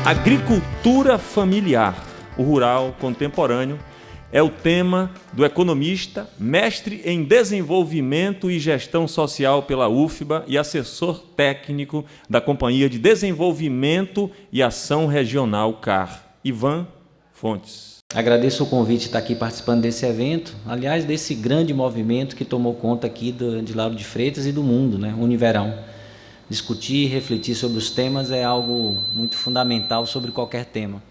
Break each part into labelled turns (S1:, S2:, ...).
S1: Agricultura familiar, o rural contemporâneo, é o tema do economista, mestre em desenvolvimento e gestão social pela UFBA e assessor técnico da Companhia de Desenvolvimento e Ação Regional CAR, Ivan Fontes.
S2: Agradeço o convite de estar aqui participando desse evento, aliás, desse grande movimento que tomou conta aqui de Lauro de Freitas e do mundo, né? Univerão. Discutir e refletir sobre os temas é algo muito fundamental sobre qualquer tema.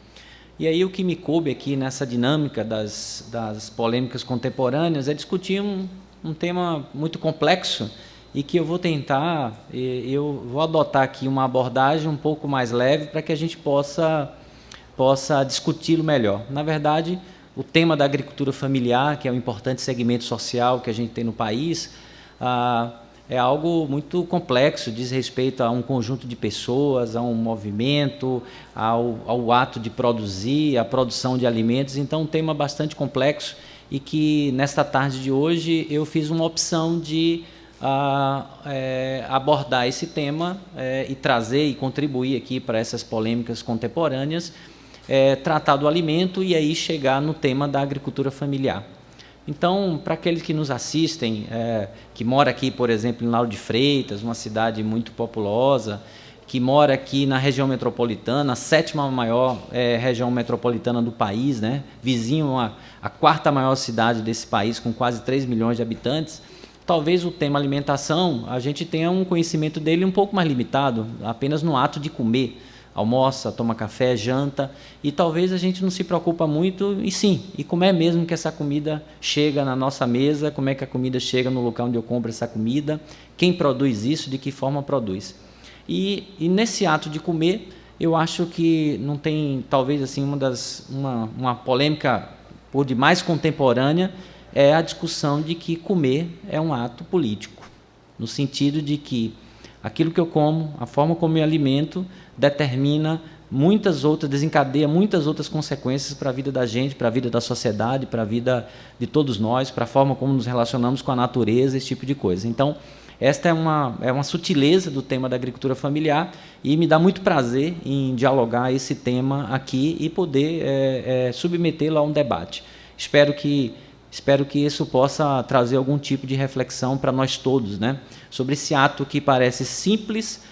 S2: E aí o que me coube aqui nessa dinâmica das polêmicas contemporâneas é discutir um tema muito complexo e que eu vou tentar, eu vou adotar aqui uma abordagem um pouco mais leve para que a gente possa discuti-lo melhor. Na verdade, o tema da agricultura familiar, que é um importante segmento social que a gente tem no país, é algo muito complexo, diz respeito a um conjunto de pessoas, a um movimento, ao ato de produzir, a produção de alimentos. Então, um tema bastante complexo e que, nesta tarde de hoje, eu fiz uma opção de abordar esse tema e trazer e contribuir aqui para essas polêmicas contemporâneas, tratar do alimento e aí chegar no tema da agricultura familiar. Então, para aqueles que nos assistem, que mora aqui, por exemplo, em Lauro de Freitas, uma cidade muito populosa, que mora aqui na região metropolitana, a 7ª maior região metropolitana do país, né? Vizinho à 4ª maior cidade desse país, com quase 3 milhões de habitantes, talvez o tema alimentação, a gente tenha um conhecimento dele um pouco mais limitado, apenas no ato de comer. Almoça, toma café, janta, e talvez a gente não se preocupa muito, e como é mesmo que essa comida chega na nossa mesa, como é que a comida chega no local onde eu compro essa comida, quem produz isso, de que forma produz. E nesse ato de comer, eu acho que não tem, talvez assim, uma polêmica por demais contemporânea, é a discussão de que comer é um ato político, no sentido de que aquilo que eu como, a forma como eu alimento, desencadeia muitas outras consequências para a vida da gente, para a vida da sociedade, para a vida de todos nós, para a forma como nos relacionamos com a natureza, esse tipo de coisa. Então, esta é uma sutileza do tema da agricultura familiar e me dá muito prazer em dialogar esse tema aqui e poder submetê-lo a um debate. Espero que isso possa trazer algum tipo de reflexão para nós todos, né? Sobre esse ato que parece simples,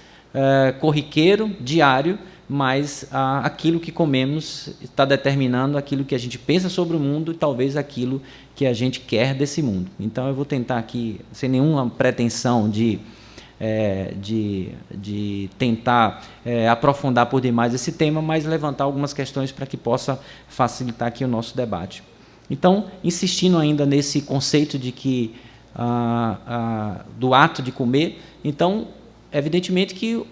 S2: corriqueiro, diário, mas aquilo que comemos está determinando aquilo que a gente pensa sobre o mundo e talvez aquilo que a gente quer desse mundo. Então, eu vou tentar aqui, sem nenhuma pretensão de tentar aprofundar por demais esse tema, mas levantar algumas questões para que possa facilitar aqui o nosso debate. Então, insistindo ainda nesse conceito de que do ato de comer, então, evidentemente que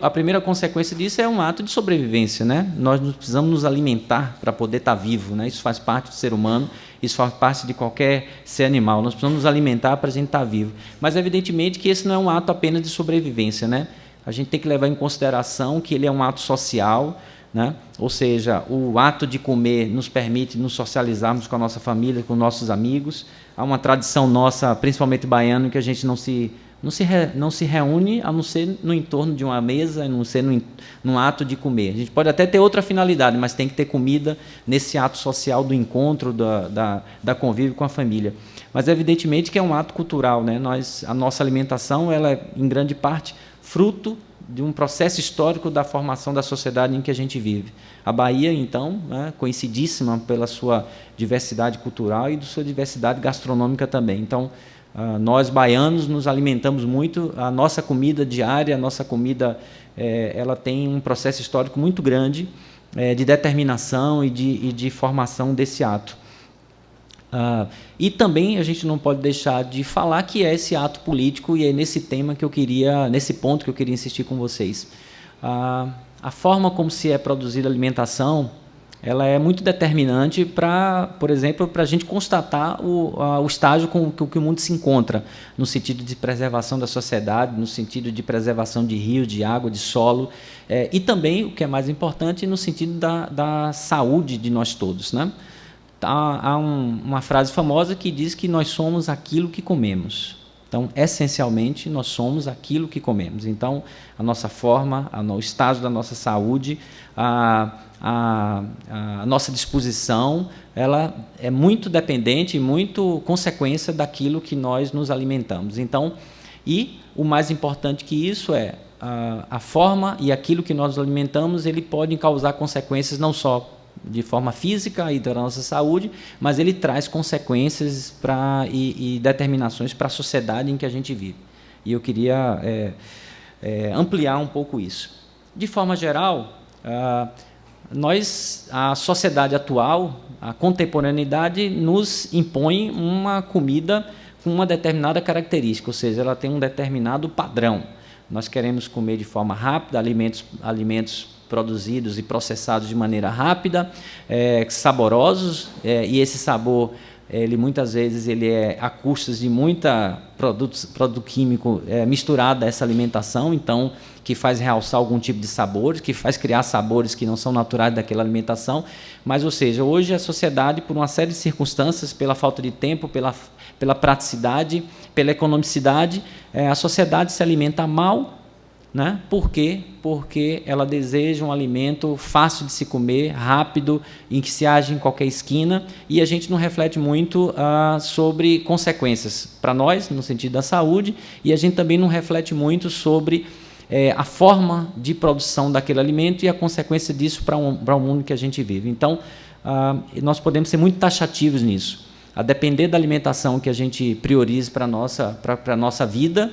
S2: a primeira consequência disso é um ato de sobrevivência, né? Nós precisamos nos alimentar para poder estar vivo, né? Isso faz parte do ser humano, isso faz parte de qualquer ser animal. Nós precisamos nos alimentar para a gente estar vivo. Mas, evidentemente, que esse não é um ato apenas de sobrevivência, né? A gente tem que levar em consideração que ele é um ato social, né? Ou seja, o ato de comer nos permite nos socializarmos com a nossa família, com nossos amigos. Há uma tradição nossa, principalmente baiana, que a gente não se reúne a não ser no entorno de uma mesa, a não ser num ato de comer. A gente pode até ter outra finalidade, mas tem que ter comida nesse ato social do encontro, da convívio com a família. Mas, evidentemente, que é um ato cultural, né? A nossa alimentação ela é, em grande parte, fruto de um processo histórico da formação da sociedade em que a gente vive. A Bahia, então, conhecidíssima pela sua diversidade cultural e da sua diversidade gastronômica também. Então, nós, baianos, nos alimentamos muito, a nossa comida diária, a nossa comida, ela tem um processo histórico muito grande de determinação e de formação desse ato. E também a gente não pode deixar de falar que é esse ato político e é nesse ponto que eu queria insistir com vocês. A forma como se é produzida a alimentação, ela é muito determinante por exemplo, para a gente constatar o estágio com que o mundo se encontra, no sentido de preservação da sociedade, no sentido de preservação de rios, de água, de solo, e também, o que é mais importante, no sentido da saúde de nós todos, né? Há uma frase famosa que diz que nós somos aquilo que comemos. Então, essencialmente, nós somos aquilo que comemos. Então, a nossa forma, o estágio da nossa saúde, a nossa disposição, ela é muito dependente e muito consequência daquilo que nós nos alimentamos. Então, e o mais importante que isso é a forma e aquilo que nós alimentamos, ele pode causar consequências não só de forma física e da nossa saúde, mas ele traz consequências e determinações para a sociedade em que a gente vive. E eu queria ampliar um pouco isso. De forma geral, a sociedade atual, a contemporaneidade, nos impõe uma comida com uma determinada característica, ou seja, ela tem um determinado padrão. Nós queremos comer de forma rápida, alimentos produzidos e processados de maneira rápida, saborosos, e esse sabor, muitas vezes, ele é a custas de muita produto químico misturado a essa alimentação, então, que faz realçar algum tipo de sabores, que faz criar sabores que não são naturais daquela alimentação. Mas, ou seja, hoje a sociedade, por uma série de circunstâncias, pela falta de tempo, pela praticidade, pela economicidade, a sociedade se alimenta mal. Né? Por quê? Porque ela deseja um alimento fácil de se comer, rápido, em que se age em qualquer esquina, e a gente não reflete muito sobre consequências para nós, no sentido da saúde, e a gente também não reflete muito sobre a forma de produção daquele alimento e a consequência disso para o mundo que a gente vive. Então, nós podemos ser muito taxativos nisso. A depender da alimentação que a gente priorize para a nossa vida,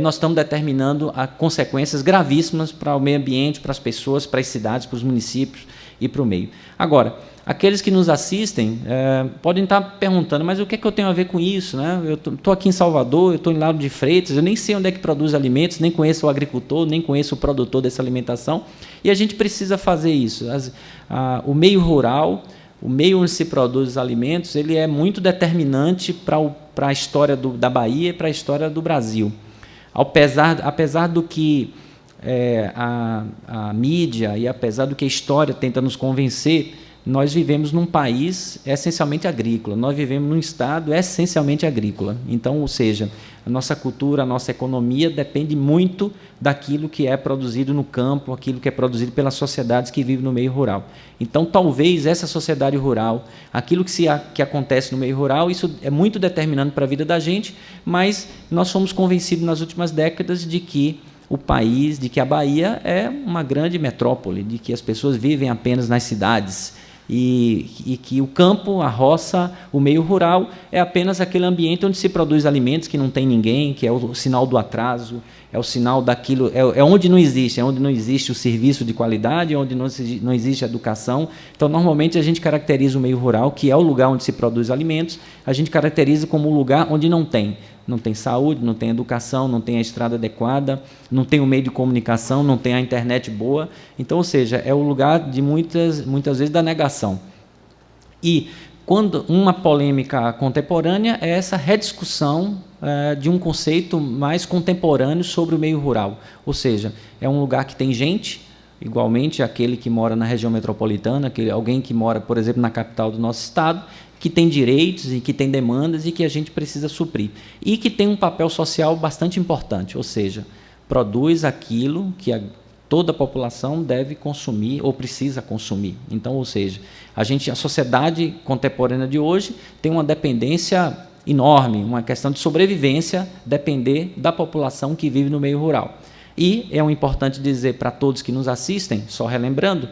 S2: nós estamos determinando consequências gravíssimas para o meio ambiente, para as pessoas, para as cidades, para os municípios e para o meio. Agora, aqueles que nos assistem podem estar perguntando, mas o que é que eu tenho a ver com isso? Né? Eu estou aqui em Salvador, eu estou em Lauro de Freitas, eu nem sei onde é que produz alimentos, nem conheço o agricultor, nem conheço o produtor dessa alimentação, e a gente precisa fazer isso. O meio rural, o meio onde se produz os alimentos, ele é muito determinante para a história da Bahia e para a história do Brasil. Apesar do que a mídia e apesar do que a história tenta nos convencer, nós vivemos num país essencialmente agrícola, nós vivemos num estado essencialmente agrícola. Então, ou seja, a nossa cultura, a nossa economia depende muito daquilo que é produzido no campo, aquilo que é produzido pelas sociedades que vivem no meio rural. Então, talvez essa sociedade rural, aquilo que acontece no meio rural, isso é muito determinante para a vida da gente, mas nós fomos convencidos nas últimas décadas de que o país, de que a Bahia é uma grande metrópole, de que as pessoas vivem apenas nas cidades, e que o campo, a roça, o meio rural é apenas aquele ambiente onde se produz alimentos que não tem ninguém, que é o sinal do atraso, é o sinal daquilo, é onde não existe o serviço de qualidade, onde não existe a educação. Então, normalmente, a gente caracteriza o meio rural, que é o lugar onde se produz alimentos, a gente caracteriza como um lugar onde não tem saúde, não tem educação, não tem a estrada adequada, não tem o meio de comunicação, não tem a internet boa. Então, ou seja, é o lugar de muitas vezes da negação. E quando uma polêmica contemporânea é essa rediscussão de um conceito mais contemporâneo sobre o meio rural. Ou seja, é um lugar que tem gente, igualmente aquele que mora na região metropolitana, alguém que mora, por exemplo, na capital do nosso estado, que tem direitos e que tem demandas e que a gente precisa suprir. E que tem um papel social bastante importante, ou seja, produz aquilo que toda a população deve consumir ou precisa consumir. Então, ou seja, a sociedade contemporânea de hoje tem uma dependência enorme, uma questão de sobrevivência, depender da população que vive no meio rural. E é importante dizer para todos que nos assistem, só relembrando,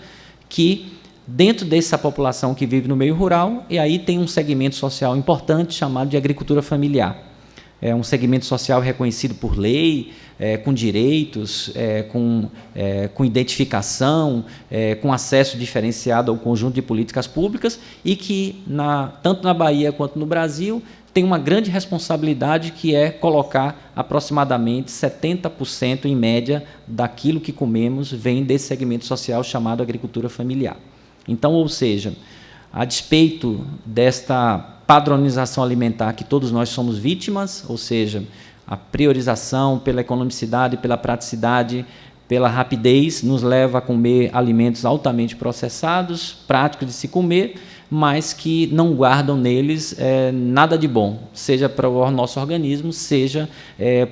S2: que dentro dessa população que vive no meio rural, e aí tem um segmento social importante chamado de agricultura familiar. É um segmento social reconhecido por lei, com direitos, com identificação, com acesso diferenciado ao conjunto de políticas públicas e que, tanto na Bahia quanto no Brasil, tem uma grande responsabilidade que é colocar aproximadamente 70% em média daquilo que comemos vem desse segmento social chamado agricultura familiar. Então, ou seja, a despeito desta padronização alimentar que todos nós somos vítimas, ou seja, a priorização pela economicidade, pela praticidade, pela rapidez, nos leva a comer alimentos altamente processados, práticos de se comer, mas que não guardam neles nada de bom, seja para o nosso organismo, seja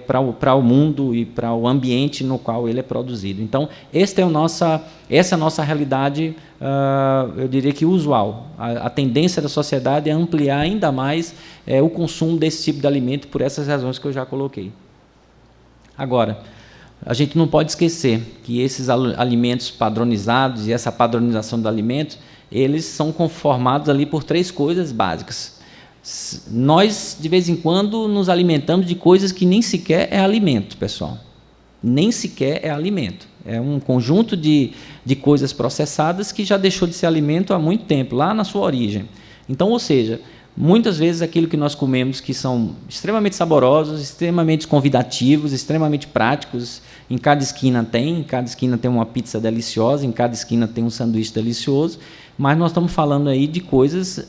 S2: para o mundo e para o ambiente no qual ele é produzido. Então, essa é a nossa realidade, eu diria que usual. A tendência da sociedade é ampliar ainda mais o consumo desse tipo de alimento por essas razões que eu já coloquei. Agora, a gente não pode esquecer que esses alimentos padronizados e essa padronização do alimento, eles são conformados ali por 3 coisas básicas. Nós, de vez em quando, nos alimentamos de coisas que nem sequer é alimento, pessoal. Nem sequer é alimento. É um conjunto de coisas processadas que já deixou de ser alimento há muito tempo, lá na sua origem. Então, ou seja, muitas vezes aquilo que nós comemos que são extremamente saborosos, extremamente convidativos, extremamente práticos, em cada esquina tem uma pizza deliciosa, em cada esquina tem um sanduíche delicioso, mas nós estamos falando aí de coisas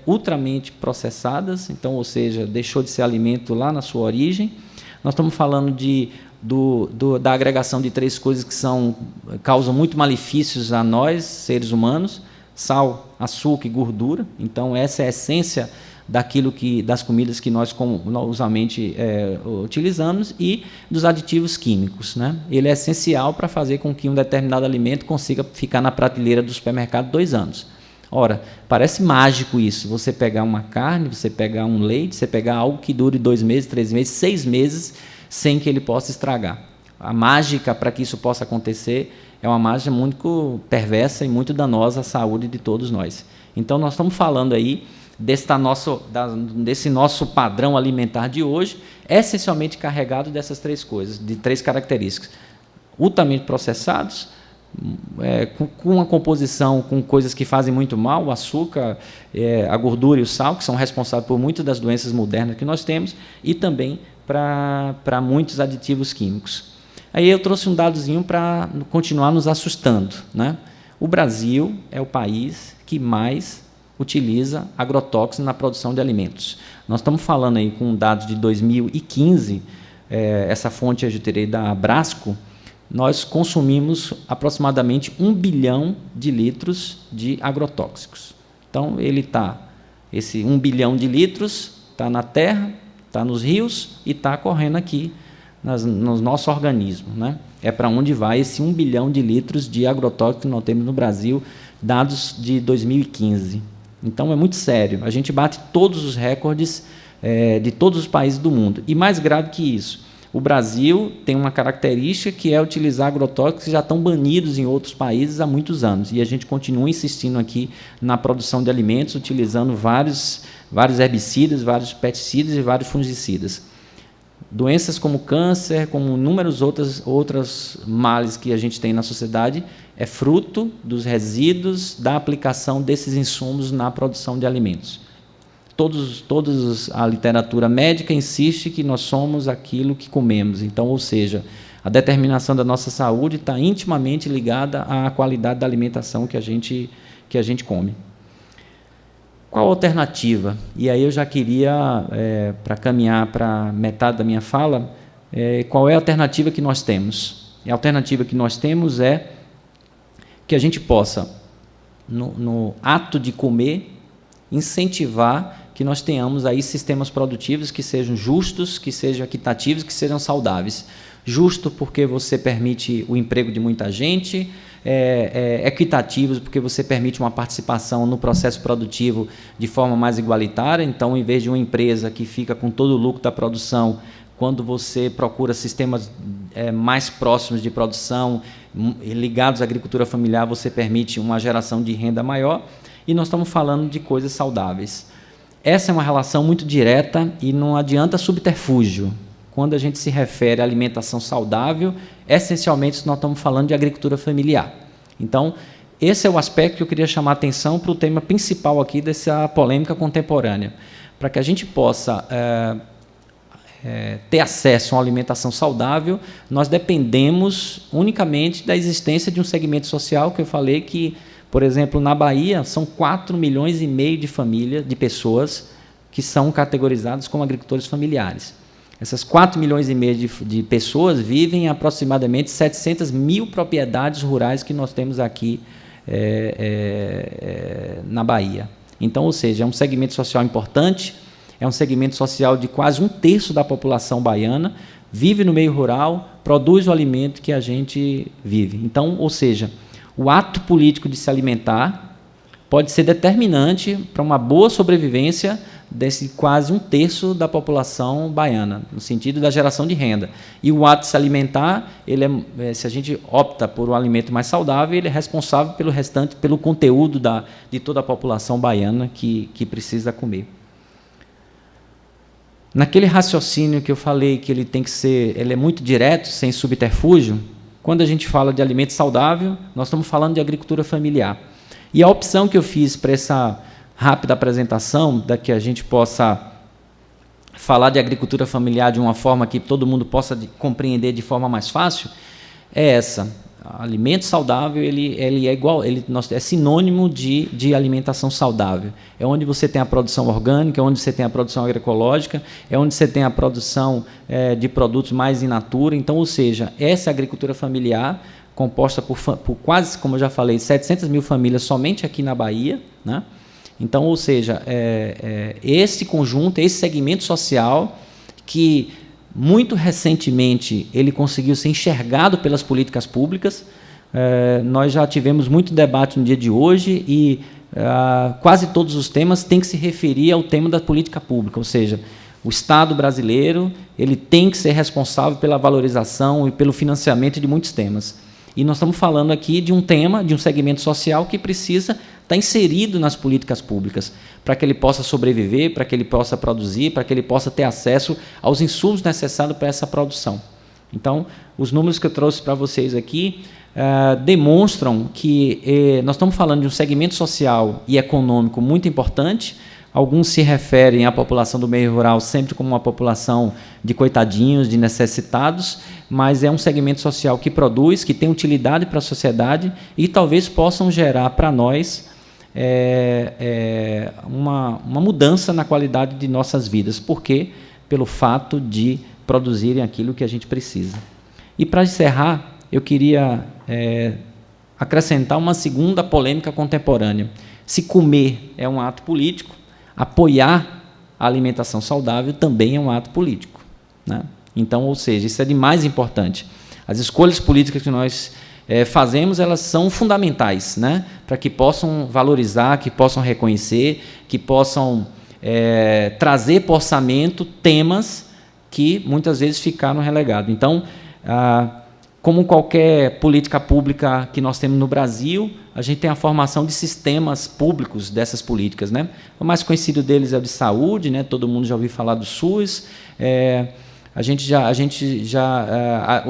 S2: ultramente processadas, então, ou seja, deixou de ser alimento lá na sua origem. Nós estamos falando da agregação de 3 coisas que causam muito malefícios a nós, seres humanos: sal, açúcar e gordura. Então, essa é a essência das comidas que nós usualmente utilizamos, e dos aditivos químicos, né? Ele é essencial para fazer com que um determinado alimento consiga ficar na prateleira do supermercado 2 anos. Ora, parece mágico isso, você pegar uma carne, você pegar um leite, você pegar algo que dure 2 meses, 3 meses, 6 meses, sem que ele possa estragar. A mágica para que isso possa acontecer é uma mágica muito perversa e muito danosa à saúde de todos nós. Então, nós estamos falando aí desse nosso padrão alimentar de hoje, essencialmente carregado dessas 3 coisas, de 3 características: ultramente processados, com uma composição com coisas que fazem muito mal, o açúcar, a gordura e o sal, que são responsáveis por muitas das doenças modernas que nós temos, e também para muitos aditivos químicos. Aí eu trouxe um dadozinho para continuar nos assustando, né? O Brasil é o país que mais utiliza agrotóxicos na produção de alimentos. Nós estamos falando aí com dados de 2015, essa fonte eu tirei da Abrasco. Nós consumimos aproximadamente 1 bilhão de litros de agrotóxicos. Então, esse 1 bilhão de litros está na terra, está nos rios e está correndo aqui no nosso organismo, né? É para onde vai esse 1 bilhão de litros de agrotóxicos que nós temos no Brasil, dados de 2015. Então, é muito sério. A gente bate todos os recordes de todos os países do mundo. E mais grave que isso, o Brasil tem uma característica que é utilizar agrotóxicos que já estão banidos em outros países há muitos anos. E a gente continua insistindo aqui na produção de alimentos, utilizando vários herbicidas, vários pesticidas e vários fungicidas. Doenças como câncer, como inúmeros outros males que a gente tem na sociedade, é fruto dos resíduos da aplicação desses insumos na produção de alimentos. A literatura médica insiste que nós somos aquilo que comemos. Então, ou seja, a determinação da nossa saúde está intimamente ligada à qualidade da alimentação que a gente come. Qual a alternativa? E aí eu já queria, para caminhar para metade da minha fala, qual é a alternativa que nós temos? E a alternativa que nós temos é que a gente possa, no ato de comer, incentivar que nós tenhamos aí sistemas produtivos que sejam justos, que sejam equitativos, que sejam saudáveis. Justo porque você permite o emprego de muita gente, equitativos porque você permite uma participação no processo produtivo de forma mais igualitária. Então, em vez de uma empresa que fica com todo o lucro da produção, quando você procura sistemas mais próximos de produção, ligados à agricultura familiar, você permite uma geração de renda maior. E nós estamos falando de coisas saudáveis. Essa é uma relação muito direta e não adianta subterfúgio. Quando a gente se refere à alimentação saudável, essencialmente nós estamos falando de agricultura familiar. Então, esse é o aspecto que eu queria chamar a atenção para o tema principal aqui dessa polêmica contemporânea. Para que a gente possa ter acesso a uma alimentação saudável, nós dependemos unicamente da existência de um segmento social que eu falei que, por exemplo, na Bahia, são 4,5 milhões de famílias, de pessoas que são categorizadas como agricultores familiares. Essas 4,5 milhões de pessoas vivem em aproximadamente 700 mil propriedades rurais que nós temos aqui na Bahia. Então, ou seja, é um segmento social importante, é um segmento social de quase 1/3 da população baiana, vive no meio rural, produz o alimento que a gente vive. Então, ou seja, o ato político de se alimentar pode ser determinante para uma boa sobrevivência desse quase 1/3 da população baiana, no sentido da geração de renda. E o ato de se alimentar, se a gente opta por um alimento mais saudável, ele é responsável pelo restante, pelo conteúdo de toda a população baiana que precisa comer. Naquele raciocínio que eu falei que ele é muito direto, sem subterfúgio, quando a gente fala de alimento saudável, nós estamos falando de agricultura familiar. E a opção que eu fiz para essa rápida apresentação, da que a gente possa falar de agricultura familiar de uma forma que todo mundo possa compreender de forma mais fácil, é essa. Alimento saudável ele é igual, é sinônimo de alimentação saudável. É onde você tem a produção orgânica, é onde você tem a produção agroecológica, é onde você tem a produção de produtos mais in natura. Então, ou seja, essa agricultura familiar, composta por quase, como eu já falei, 700 mil famílias somente aqui na Bahia, né? Então, ou seja, esse conjunto, esse segmento social que muito recentemente ele conseguiu ser enxergado pelas políticas públicas. Nós já tivemos muito debate no dia de hoje e quase todos os temas têm que se referir ao tema da política pública, ou seja, o Estado brasileiro ele tem que ser responsável pela valorização e pelo financiamento de muitos temas. E nós estamos falando aqui de um tema, de um segmento social que precisa estar inserido nas políticas públicas, para que ele possa sobreviver, para que ele possa produzir, para que ele possa ter acesso aos insumos necessários para essa produção. Então, os números que eu trouxe para vocês aqui demonstram que nós estamos falando de um segmento social e econômico muito importante. Alguns se referem à população do meio rural sempre como uma população de coitadinhos, de necessitados, mas é um segmento social que produz, que tem utilidade para a sociedade e talvez possam gerar para nós uma mudança na qualidade de nossas vidas. Por quê? Pelo fato de produzirem aquilo que a gente precisa. E, para encerrar, eu queria acrescentar uma segunda polêmica contemporânea. Se comer é um ato político, apoiar a alimentação saudável também é um ato político, né? Então, ou seja, isso é de mais importante. As escolhas políticas que nós fazemos, elas são fundamentais, né? Para que possam valorizar, que possam reconhecer, que possam trazer para o orçamento temas que muitas vezes ficaram relegados. Então, como qualquer política pública que nós temos no Brasil, a gente tem a formação de sistemas públicos dessas políticas, né? O mais conhecido deles é o de saúde, né? Todo mundo já ouviu falar do SUS. A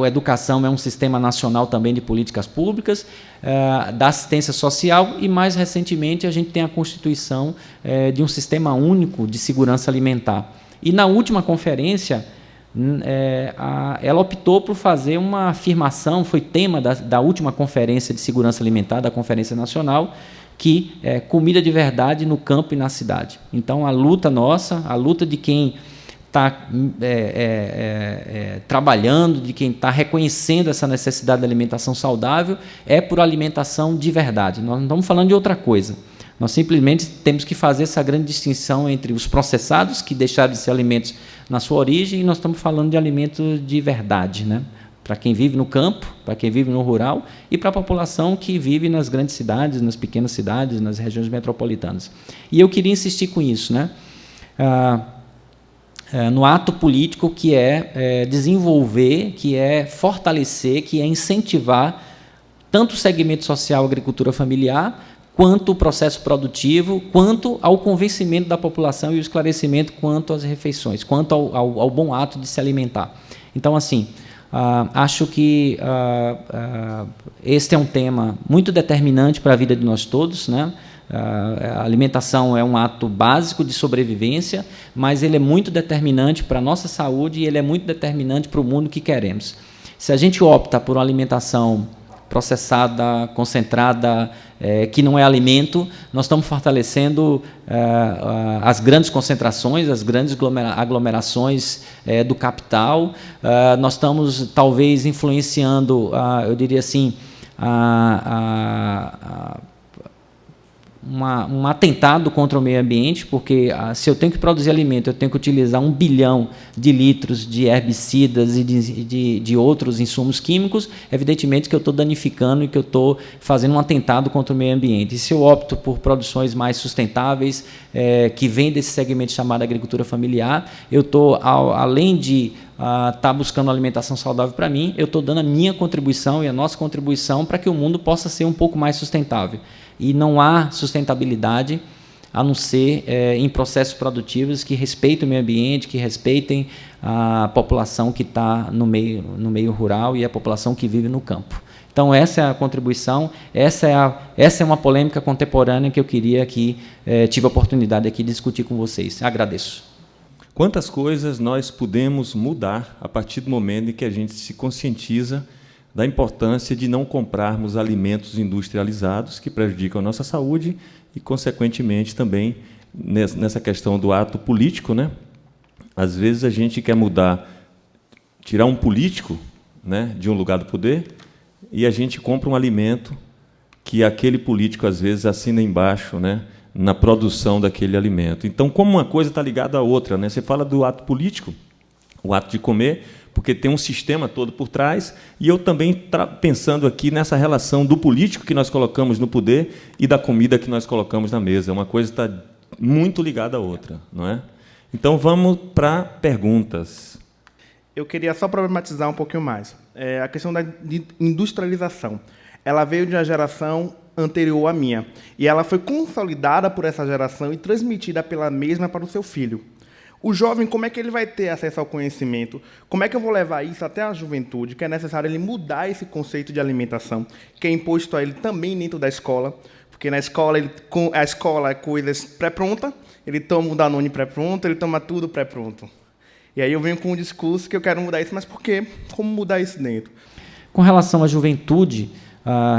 S2: educação é um sistema nacional também de políticas públicas, da assistência social e, mais recentemente, a gente tem a constituição de um sistema único de segurança alimentar. E, na última conferência, ela optou por fazer uma afirmação, foi tema da última Conferência de Segurança Alimentar, da Conferência Nacional, que é comida de verdade no campo e na cidade. Então, a luta nossa, a luta de quem está trabalhando, de quem está reconhecendo essa necessidade de alimentação saudável, é por alimentação de verdade. Nós não estamos falando de outra coisa. Nós simplesmente temos que fazer essa grande distinção entre os processados, que deixaram de ser alimentos na sua origem, e nós estamos falando de alimentos de verdade, né? Para quem vive no campo, para quem vive no rural e para a população que vive nas grandes cidades, nas pequenas cidades, nas regiões metropolitanas. E eu queria insistir com isso, né? No ato político que é desenvolver, que é fortalecer, que é incentivar tanto o segmento social, agricultura familiar, quanto o processo produtivo, quanto ao convencimento da população e o esclarecimento quanto às refeições, quanto ao bom ato de se alimentar. Então, assim, acho que este é um tema muito determinante para a vida de nós todos, né? A alimentação é um ato básico de sobrevivência, mas ele é muito determinante para a nossa saúde e ele é muito determinante para o mundo que queremos. Se a gente opta por uma alimentação processada, concentrada, que não é alimento, nós estamos fortalecendo as grandes concentrações, as grandes aglomerações do capital, nós estamos talvez influenciando, eu diria assim, um atentado contra o meio ambiente, porque se eu tenho que produzir alimento, eu tenho que utilizar 1 bilhão de litros de herbicidas e de outros insumos químicos, evidentemente que eu estou danificando e que eu estou fazendo um atentado contra o meio ambiente. E se eu opto por produções mais sustentáveis, que vêm desse segmento chamado agricultura familiar, eu estou, além de estar buscando uma alimentação saudável para mim, eu estou dando a minha contribuição e a nossa contribuição para que o mundo possa ser um pouco mais sustentável. E não há sustentabilidade a não ser em processos produtivos que respeitem o meio ambiente, que respeitem a população que está no meio rural e a população que vive no campo. Então, essa é a contribuição, essa é uma polêmica contemporânea que eu queria que tive a oportunidade aqui de discutir com vocês. Agradeço.
S1: Quantas coisas nós podemos mudar a partir do momento em que a gente se conscientiza da importância de não comprarmos alimentos industrializados que prejudicam a nossa saúde e, consequentemente, também nessa questão do ato político, né? Às vezes a gente quer tirar um político, né, de um lugar do poder, e a gente compra um alimento que aquele político, às vezes, assina embaixo, né, na produção daquele alimento. Então, como uma coisa está ligada à outra, né? Você fala do ato político, o ato de comer, porque tem um sistema todo por trás, e eu também pensando aqui nessa relação do político que nós colocamos no poder e da comida que nós colocamos na mesa. Uma coisa está muito ligada à outra, não é? Então, vamos para perguntas.
S3: Eu queria só problematizar um pouquinho mais. A questão da industrialização. Ela veio de uma geração anterior à minha, e ela foi consolidada por essa geração e transmitida pela mesma para o seu filho. O jovem, como é que ele vai ter acesso ao conhecimento? Como é que eu vou levar isso até a juventude? Que é necessário ele mudar esse conceito de alimentação, que é imposto a ele também dentro da escola, porque na escola, a escola é coisas pré-pronta, ele toma o Danone pré-pronto, ele toma tudo pré-pronto. E aí eu venho com um discurso que eu quero mudar isso, mas por quê? Como mudar isso dentro?
S2: Com relação à juventude,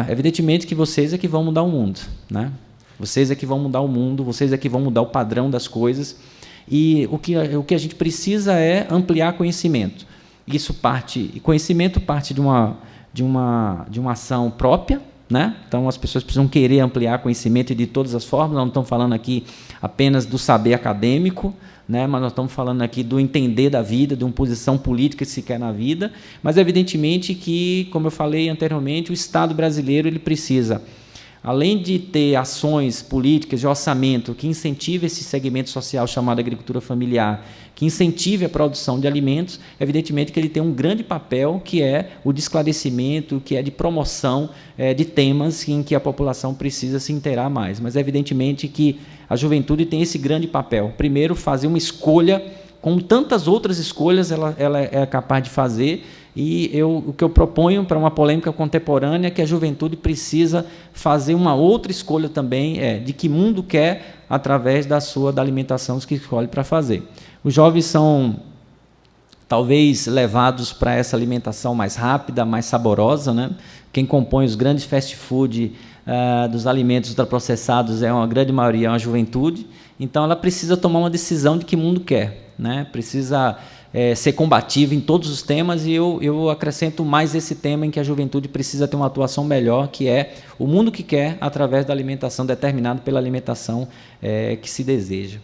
S2: evidentemente que vocês é que vão mudar o mundo, né? Vocês é que vão mudar o mundo, vocês é que vão mudar o padrão das coisas. E o que a gente precisa é ampliar conhecimento. Conhecimento parte de uma ação própria, né? Então as pessoas precisam querer ampliar conhecimento de todas as formas. Nós não estamos falando aqui apenas do saber acadêmico, né? Mas nós estamos falando aqui do entender da vida, de uma posição política que se quer na vida. Mas evidentemente que, como eu falei anteriormente, o Estado brasileiro ele precisa, além de ter ações políticas de orçamento que incentive esse segmento social chamado agricultura familiar, que incentive a produção de alimentos, evidentemente que ele tem um grande papel, que é o de esclarecimento, que é de promoção de temas em que a população precisa se inteirar mais. Mas, evidentemente, que a juventude tem esse grande papel. Primeiro, fazer uma escolha, como tantas outras escolhas ela é capaz de fazer. E o que eu proponho para uma polêmica contemporânea é que a juventude precisa fazer uma outra escolha também, de que mundo quer através da alimentação que escolhe para fazer. Os jovens são talvez levados para essa alimentação mais rápida, mais saborosa, né? Quem compõe os grandes fast food dos alimentos ultraprocessados uma grande maioria é uma juventude. Então ela precisa tomar uma decisão de que mundo quer, né? Precisa ser combativo em todos os temas, e eu acrescento mais esse tema em que a juventude precisa ter uma atuação melhor, que é o mundo que quer através da alimentação, determinado pela alimentação que se deseja.